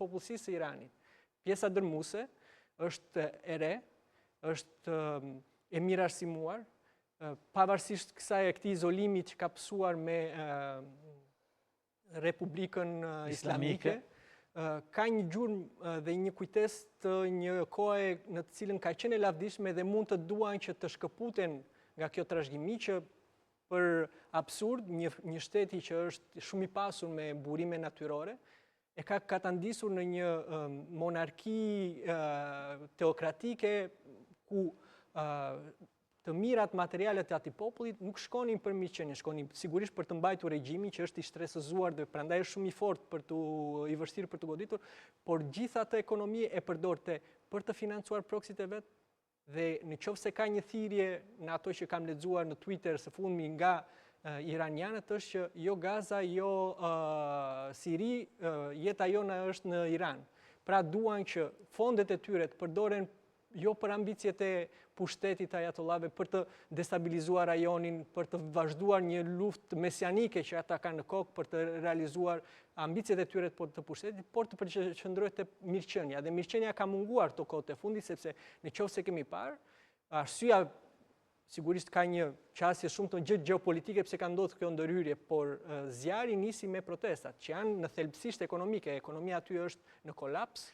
popullsisë së Iranit. Pjesa dërmuese është e re, është e mirëarsimuar, pavarësisht këtij izolimi që ka pësuar me Republikën Islamike, ka një gjurmë dhe një kujtesë të një kohe në të cilën ka qenë e lavdishme dhe mund të duan që të shkëputen nga kjo trashëgimi që për absurd një shteti që është shumë i pasur me burime natyrore e ka katandisur në një monarki teokratike ku të mirat materialet e atij popullit nuk shkonin për mirëqenie, shkonin sigurisht për të mbajtur regjimin që është i stresëzuar dhe prandaj është shumë i fortë për i vështirë për të goditur, por gjithë atë ekonomi e përdorte për të financuar proksit e vet dhe në qoftë se ka një thirrje në ato që kam lexuar në Twitter së fundmi nga iranianët është që jo Gaza, jo Siri, jeta jona është në Iran. Pra duan që fondet e tyre të përdoren jo për ambicjet e pushtetit ajatollave, për të destabilizuar rajonin, për të vazhduar një luftë mesianike që ata kanë në kokë për të realizuar ambicjet e tyre të pushtetit, por të përqendrohet te mirëqenia. Dhe mirëqenia ka munguar këto kohët e fundit sepse në qoftë se kemi parë, arsyeja sigurisht ka një qasje shumë të gjeopolitike pse ka ndodhur kjo ndërhyrje, por zjarri nisi me protestat që janë në thelbësisht ekonomike. Ekonomia aty është në kolaps.